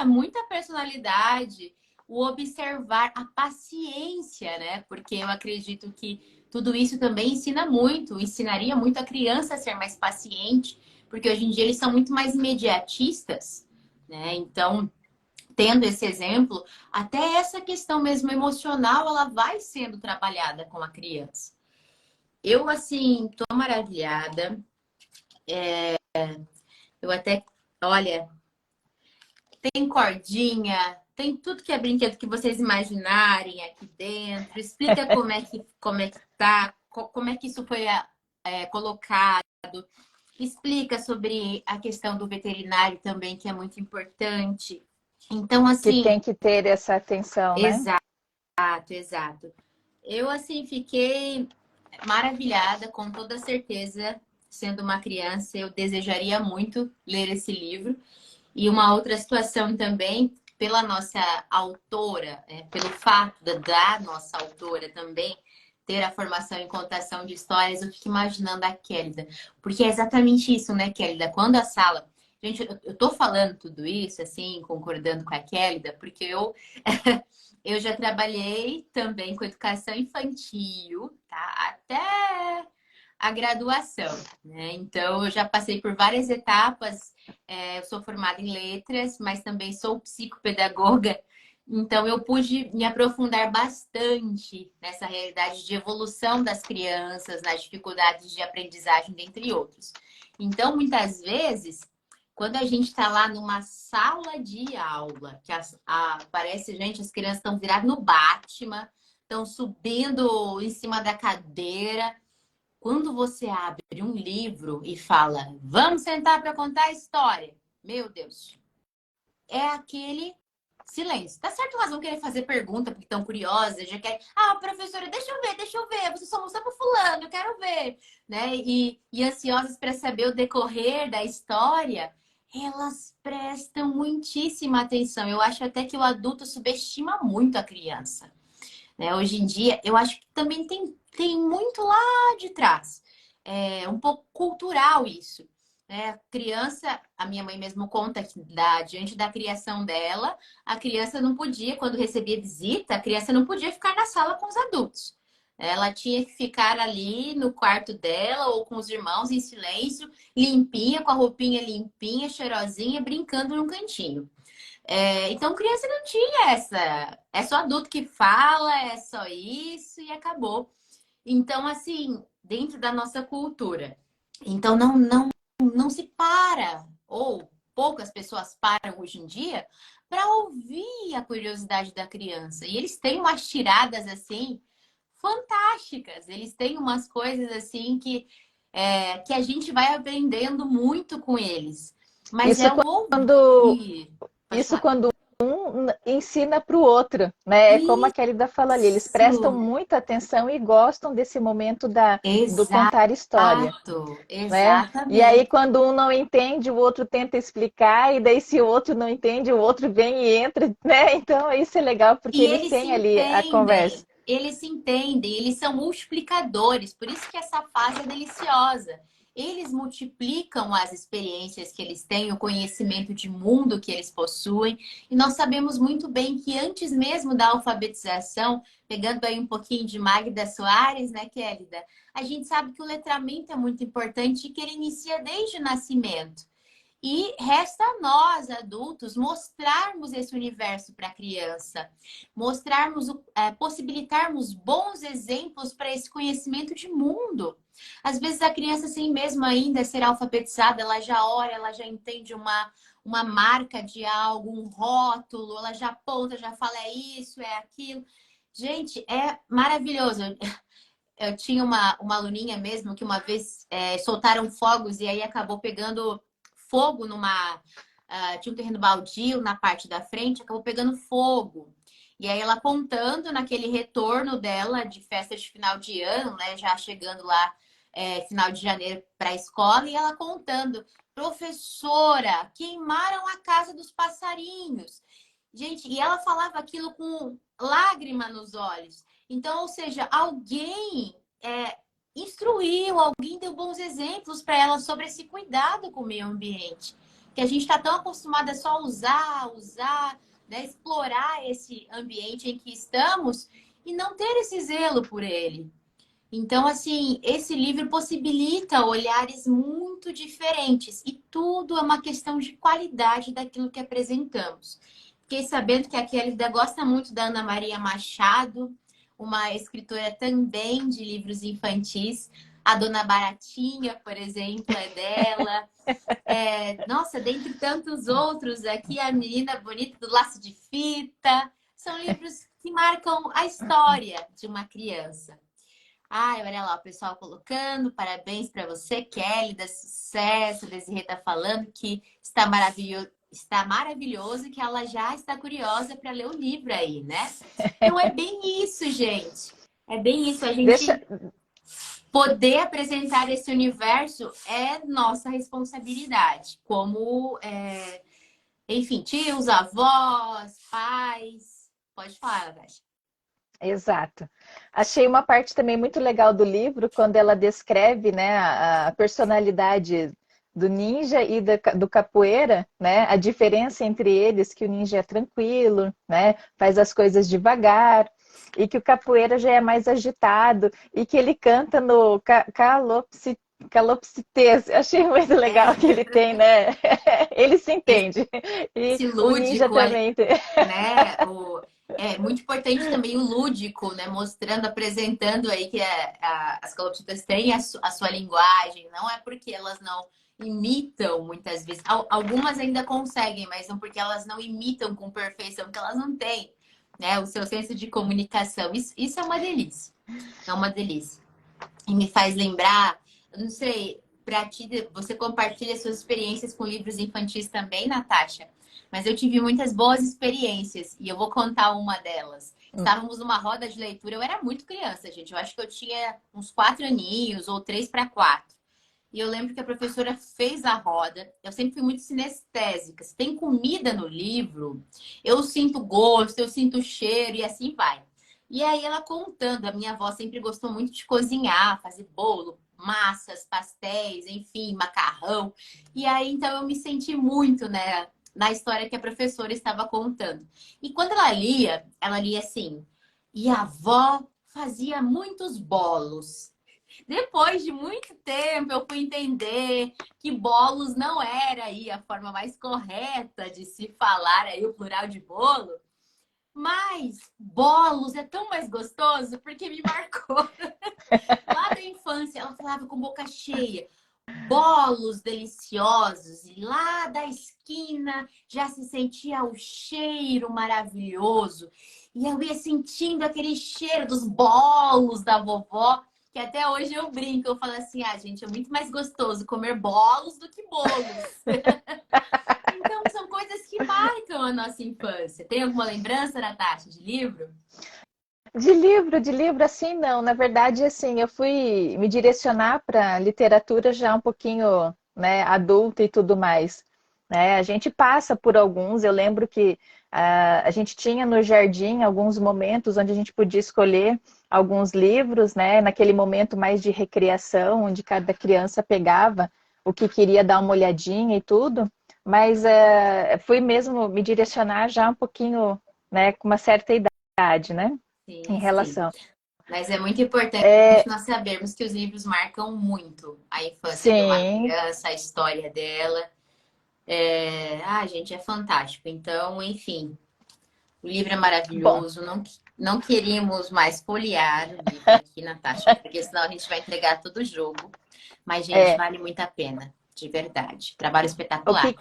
Muita personalidade. O observar, a paciência, né? Porque eu acredito que tudo isso também ensina muito, ensinaria muito a criança a ser mais paciente, porque hoje em dia eles são muito mais imediatistas, né? Então, tendo esse exemplo, até essa questão mesmo emocional, ela vai sendo trabalhada com a criança. Eu, assim, tô maravilhada. Eu até, olha, tem cordinha, tem tudo que é brinquedo que vocês imaginarem aqui dentro. Explica como é que tá, como é que isso foi colocado. Explica sobre a questão do veterinário também, que é muito importante. Então, Que assim, tem que ter essa atenção, né? exato, exato. Eu, assim, fiquei maravilhada, com toda certeza, sendo uma criança, eu desejaria muito ler esse livro. E uma outra situação também, pela nossa autora, pelo fato da nossa autora também ter a formação em contação de histórias, eu fico imaginando a Kélida. Porque é exatamente isso, né, Kélida? Quando a sala. Gente, eu tô falando tudo isso, assim, concordando com a Kélida, porque eu já trabalhei também com educação infantil, tá? a graduação, né? Então, eu já passei por várias etapas. Eu sou formada em letras, mas também sou psicopedagoga. Então, eu pude me aprofundar bastante nessa realidade de evolução das crianças, nas dificuldades de aprendizagem, dentre outros. Então, muitas vezes, quando a gente está lá numa sala de aula, que parece, gente, as crianças estão viradas no Batman, estão subindo em cima da cadeira. Quando você abre um livro e fala, vamos sentar para contar a história, meu Deus, é aquele silêncio. Tá certo, elas vão querer fazer pergunta porque estão curiosas, já querem, professora, deixa eu ver, você só mostrou para fulano, eu quero ver, né? E ansiosas para saber o decorrer da história, elas prestam muitíssima atenção. Eu acho até que o adulto subestima muito a criança, né? Hoje em dia, eu acho que também tem muito lá de trás. É um pouco cultural isso. Né? A criança, a minha mãe mesmo conta que diante da criação dela, a criança não podia, quando recebia visita, a criança não podia ficar na sala com os adultos. Ela tinha que ficar ali no quarto dela ou com os irmãos em silêncio, limpinha, com a roupinha limpinha, cheirosinha, brincando num cantinho. Então, criança não tinha essa. É só adulto que fala, é só isso e acabou. Então, assim, dentro da nossa cultura. Então, não se para, ou poucas pessoas param hoje em dia, para ouvir a curiosidade da criança. E eles têm umas tiradas, assim, fantásticas. Eles têm umas coisas, assim, que a gente vai aprendendo muito com eles. Mas Isso é o quando, ouvir. Pode isso falar. quando ensina para o outro, né? É como a Kelly fala ali, eles prestam Isso, muita atenção e gostam desse momento do exato, contar história, né? E aí, exatamente. quando um não entende, o outro tenta explicar, e daí, se o outro não entende, o outro vem e entra, né? Então, isso é legal, porque E eles têm ali a conversa. eles se entendem, eles são multiplicadores, por isso que essa fase é deliciosa. Eles multiplicam as experiências que eles têm, o conhecimento de mundo que eles possuem, e nós sabemos muito bem que antes mesmo da alfabetização, pegando aí um pouquinho de Magda Soares, né, Kélida? A gente sabe que o letramento é muito importante e que ele inicia desde o nascimento. E resta a nós, adultos, mostrarmos esse universo para a criança, possibilitarmos bons exemplos para esse conhecimento de mundo. Às vezes a criança, sem mesmo ainda ser alfabetizada, ela já olha, ela já entende uma marca de algo, um rótulo, ela já aponta, já fala é isso, é aquilo. Gente, é maravilhoso. Eu tinha uma aluninha mesmo que uma vez soltaram fogos e aí acabou pegando fogo tinha um terreno baldio na parte da frente, acabou pegando fogo. E aí ela contando naquele retorno dela de festa de final de ano, né? Já chegando lá final de janeiro para a escola, e ela contando, professora, queimaram a casa dos passarinhos. Gente, e ela falava aquilo com lágrima nos olhos. Então, ou seja, alguém instruiu, alguém deu bons exemplos para ela sobre esse cuidado com o meio ambiente. Que a gente está tão acostumado a só usar, né, explorar esse ambiente em que estamos e não ter esse zelo por ele. Então, assim, esse livro possibilita olhares muito diferentes e tudo é uma questão de qualidade daquilo que apresentamos. Fiquei sabendo que a Kelly gosta muito da Ana Maria Machado, uma escritora também de livros infantis. A Dona Baratinha, por exemplo, é dela. Nossa, dentre tantos outros aqui, a Menina Bonita do Laço de Fita. São livros que marcam a história de uma criança. Ai, olha lá, o pessoal colocando. Parabéns para você, Kelly, da sucesso. A Desirê tá falando que está maravilhoso, que ela já está curiosa para ler o livro aí, né? Então é bem isso, gente. É bem isso. A Deixa, gente poder apresentar esse universo é nossa responsabilidade, como, enfim, tios, avós, pais. Pode falar, Nath. exato. Achei uma parte também muito legal do livro, quando ela descreve, né, a personalidade do ninja e do capoeira, né, a diferença entre eles, que o ninja é tranquilo, né, faz as coisas devagar, e que o capoeira já é mais agitado, e que ele canta no calopsitês. Achei muito legal que ele tem, né? Ele se entende. E Esse o ninja lúdico ali, também tem. né? É muito importante também o lúdico, né? Mostrando, apresentando aí que as calopsitas têm a sua linguagem. Não é porque elas não imitam muitas vezes. Algumas ainda conseguem, mas não porque elas não imitam com perfeição, porque elas não têm, né? O seu senso de comunicação. Isso é uma delícia. É uma delícia. E me faz lembrar, eu não sei, para ti, você compartilha suas experiências com livros infantis também, Natasha? Mas eu tive muitas boas experiências e eu vou contar uma delas. Estávamos numa roda de leitura, eu era muito criança, gente. Eu acho que eu tinha uns 4 aninhos ou 3 para 4. E eu lembro que a professora fez a roda. Eu sempre fui muito sinestésica. Se tem comida no livro, eu sinto gosto, eu sinto cheiro e assim vai. E aí ela contando, a minha avó sempre gostou muito de cozinhar, fazer bolo, massas, pastéis, enfim, macarrão. E aí então eu me senti muito, né, na história que a professora estava contando. E quando ela lia assim: "E a avó fazia muitos bolos". Depois de muito tempo, eu fui entender que bolos não era aí a forma mais correta de se falar aí o plural de bolo. Mas bolos é tão mais gostoso porque me marcou lá da infância. Ela falava com boca cheia, bolos deliciosos, e lá da esquina já se sentia o cheiro maravilhoso. E eu ia sentindo aquele cheiro dos bolos da vovó, que até hoje eu brinco, eu falo assim: ah, gente, é muito mais gostoso comer bolos do que bolos. Então, são coisas que marcam a nossa infância. Tem alguma lembrança, Natasha, de livro? De livro, assim, não. Na verdade, assim, eu fui me direcionar para literatura já um pouquinho, né, adulta e tudo mais. Né? A gente passa por alguns. Eu lembro que a gente tinha no jardim alguns momentos onde a gente podia escolher alguns livros, né? Naquele momento mais de recreação, onde cada criança pegava o que queria dar uma olhadinha e tudo. Mas fui mesmo me direcionar já um pouquinho, né, com uma certa idade, né? Em Sim, sim. relação. Mas é muito importante É, nós sabermos que os livros marcam muito a infância de uma sim, criança, a história dela. Gente, é fantástico. Então, enfim, o livro é bom, maravilhoso. Não, não queríamos mais folhear o livro aqui, Natasha, porque senão a gente vai entregar todo o jogo. Mas, gente, é, vale muito a pena, de verdade. Trabalho o espetacular. que,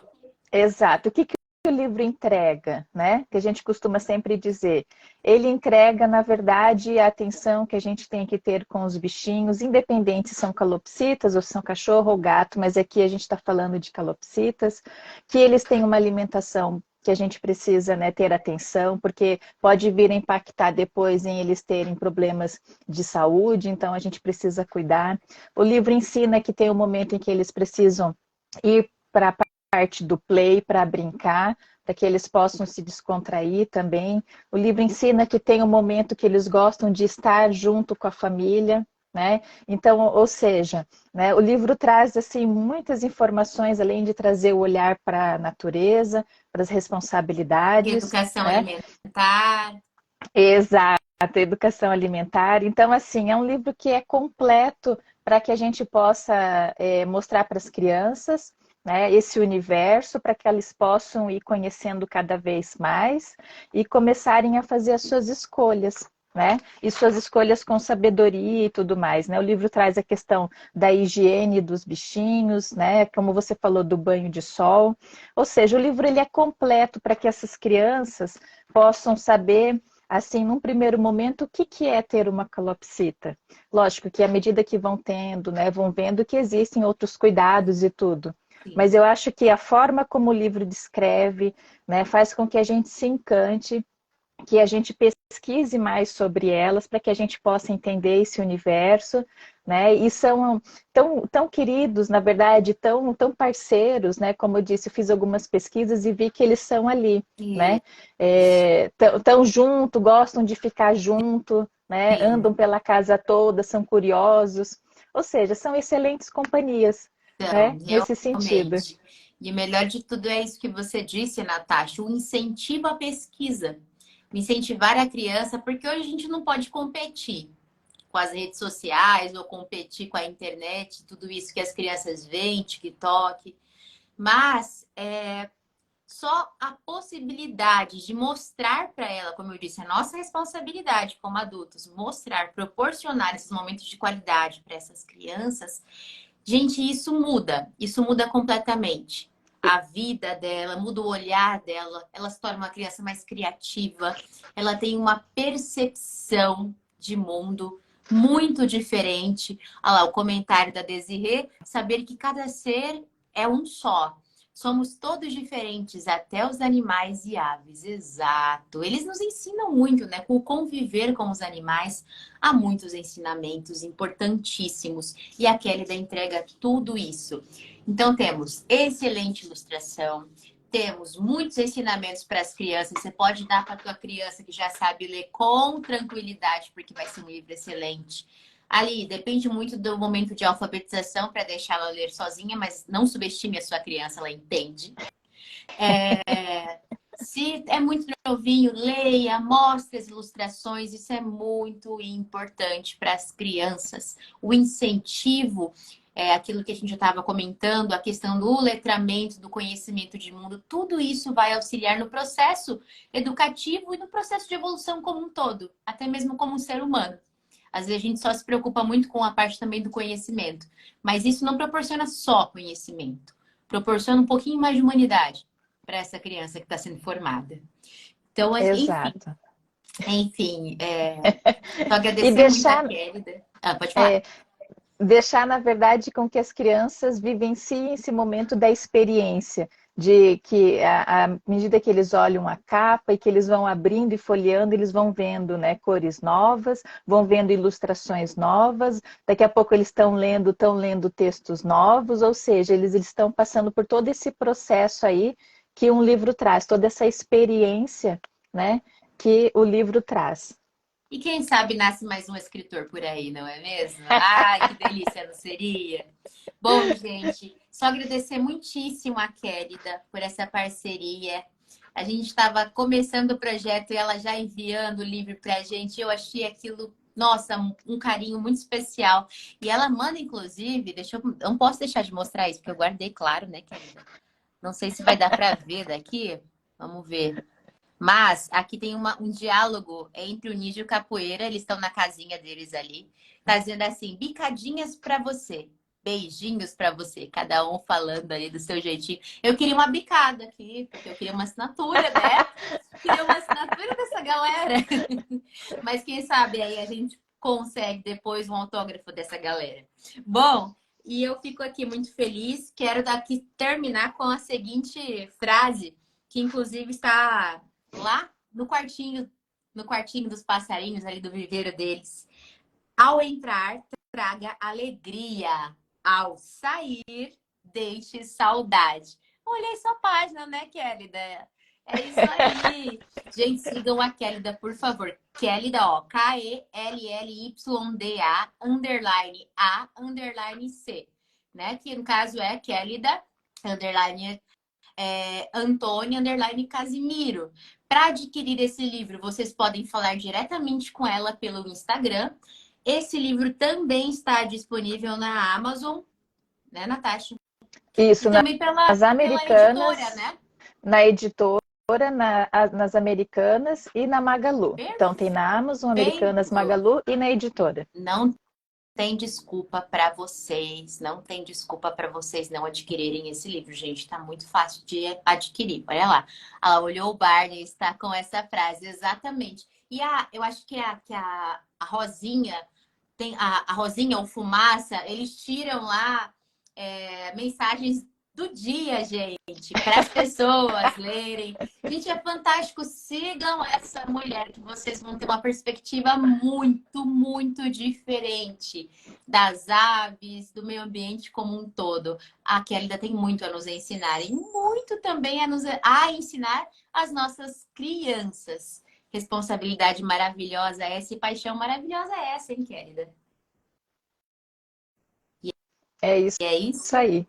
exato, o que o livro entrega, né? Que a gente costuma sempre dizer. Ele entrega, na verdade, a atenção que a gente tem que ter com os bichinhos, independente se são calopsitas ou se são cachorro ou gato, mas aqui a gente está falando de calopsitas, que eles têm uma alimentação que a gente precisa, né, ter atenção, porque pode vir a impactar depois em eles terem problemas de saúde, então a gente precisa cuidar. O livro ensina que tem um momento em que eles precisam ir para a parte do play, para brincar, para que eles possam se descontrair também. O livro ensina que tem um momento que eles gostam de estar junto com a família, né? Então, ou seja, né, o livro traz assim muitas informações, além de trazer o olhar para a natureza, para as responsabilidades, Educação né? alimentar. Exato, educação alimentar. Então, assim, é um livro que é completo para que a gente possa mostrar para as crianças, né, esse universo, para que elas possam ir conhecendo cada vez mais e começarem a fazer as suas escolhas. Né? E suas escolhas com sabedoria e tudo mais. Né? O livro traz a questão da higiene dos bichinhos, né? Como você falou do banho de sol. Ou seja, o livro ele é completo para que essas crianças possam saber assim, num primeiro momento, o que que é ter uma calopsita? Lógico que à medida que vão tendo, né, vão vendo que existem outros cuidados e tudo. Mas Sim. eu acho que a forma como o livro descreve, né, faz com que a gente se encante, que a gente pesquise mais sobre elas para que a gente possa entender esse universo, né? E são tão queridos, na verdade, tão parceiros, né? Como eu disse, eu fiz algumas pesquisas e vi que eles são ali, E, né? Tão junto, gostam de ficar junto, né? sim. Andam pela casa toda, são curiosos, ou seja, são excelentes companhias, Então, né? Nesse sentido. realmente. E o melhor de tudo é isso que você disse, Natasha, o incentivo à pesquisa. incentivar a criança, porque hoje a gente não pode competir com as redes sociais ou competir com a internet, tudo isso que as crianças veem, TikTok. Mas só a possibilidade de mostrar para ela, como eu disse, a nossa responsabilidade como adultos, mostrar, proporcionar esses momentos de qualidade para essas crianças, gente, isso muda completamente. A vida dela, muda o olhar dela, ela se torna uma criança mais criativa, ela tem uma percepção de mundo muito diferente. Olha lá, o comentário da Desirê, saber que cada ser é um só. Somos todos diferentes, até os animais e aves. Exato. Eles nos ensinam muito, né? Com o conviver com os animais, há muitos ensinamentos importantíssimos. E a Kelly entrega tudo isso. Então, temos excelente ilustração, temos muitos ensinamentos para as crianças. Você pode dar para a tua criança que já sabe ler com tranquilidade, porque vai ser um livro excelente. Ali, depende muito do momento de alfabetização para deixá-la ler sozinha, mas não subestime a sua criança, ela entende. Se é muito novinho, leia, mostre as ilustrações, isso é muito importante para as crianças. O incentivo, aquilo que a gente já estava comentando, a questão do letramento, do conhecimento de mundo, tudo isso vai auxiliar no processo educativo e no processo de evolução como um todo, até mesmo como um ser humano. Às vezes a gente só se preocupa muito com a parte também do conhecimento, mas isso não proporciona só conhecimento, proporciona um pouquinho mais de humanidade para essa criança que está sendo formada. Então, Exato. enfim, só E agradecer muito a deixar, Kelly. Pode falar. deixar, na verdade, com que as crianças vivenciem esse momento da experiência, de que à medida que eles olham a capa e que eles vão abrindo e folheando, eles vão vendo, né, cores novas, vão vendo ilustrações novas, daqui a pouco eles estão lendo textos novos, ou seja, eles estão passando por todo esse processo aí que um livro traz, toda essa experiência, né, que o livro traz. E quem sabe nasce mais um escritor por aí, não é mesmo? Ai, que delícia, não seria? Bom, gente, só agradecer muitíssimo a Kélida por essa parceria. A gente estava começando o projeto e ela já enviando o livro para a gente. Eu achei aquilo, nossa, um carinho muito especial. E ela manda, inclusive, eu não posso deixar de mostrar isso, porque eu guardei, claro, né, Kélida? Não sei se vai dar para ver daqui. Vamos ver. Mas aqui tem um diálogo entre o Nígio e o Capoeira. Eles estão na casinha deles ali. Tá dizendo assim, bicadinhas para você. Beijinhos para você. Cada um falando ali do seu jeitinho. Eu queria uma bicada aqui, porque eu queria uma assinatura, né? Queria uma assinatura dessa galera. Mas quem sabe aí a gente consegue depois um autógrafo dessa galera. Bom, e eu fico aqui muito feliz. Quero daqui terminar com a seguinte frase, que inclusive está lá no quartinho dos passarinhos ali do viveiro deles. Ao entrar, traga alegria. Ao sair, deixe saudade. Olhei sua página, né, Kélida? É isso aí. Gente, sigam a Kélida, por favor. Kélida, ó, KELLYDA, underline A, underline C. Né? Que no caso é Kélida, underline Antônia underline Casimiro. Para adquirir esse livro, vocês podem falar diretamente com ela pelo Instagram. Esse livro também está disponível na Amazon, né, Natasha? E Isso, também nas pela editora, Americanas, né? na editora, nas Americanas e na Magalu. Então tem na Amazon, Americanas, Perfeito. Magalu e na editora. Não tem desculpa para vocês, não tem desculpa para vocês não adquirirem esse livro, gente. Tá muito fácil de adquirir. Olha lá. Ela olhou o Barney e está com essa frase, exatamente. E eu acho que a Rosinha, tem a Rosinha ou Fumaça, eles tiram lá mensagens do dia, gente, para as pessoas lerem. Gente, é fantástico. Sigam essa mulher, que vocês vão ter uma perspectiva muito, muito diferente das aves, do meio ambiente como um todo. A Kélida tem muito a nos ensinar e muito também a ensinar as nossas crianças. Responsabilidade maravilhosa essa e paixão maravilhosa essa, hein, Kélida? É isso, E é isso? isso aí.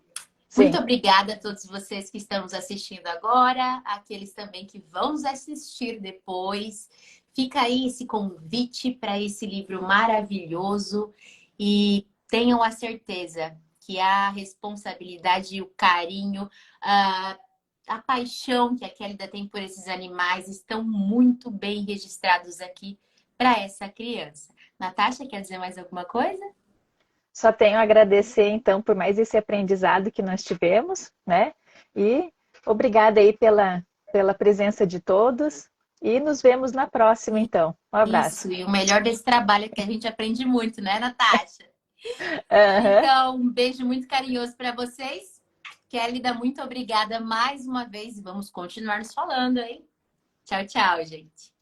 Muito Sim. obrigada a todos vocês que estão nos assistindo agora, aqueles também que vão nos assistir depois. Fica aí esse convite para esse livro maravilhoso e tenham a certeza que a responsabilidade e o carinho, a paixão que a Kélida tem por esses animais estão muito bem registrados aqui para essa criança. Natasha, quer dizer mais alguma coisa? Só tenho a agradecer, então, por mais esse aprendizado que nós tivemos, né? E obrigada aí pela presença de todos. E nos vemos na próxima, então. Um abraço. Isso, e o melhor desse trabalho é que a gente aprende muito, né, Natasha? Uhum. Então, um beijo muito carinhoso para vocês. Kélida, muito obrigada mais uma vez e vamos continuar nos falando, hein? Tchau, tchau, gente.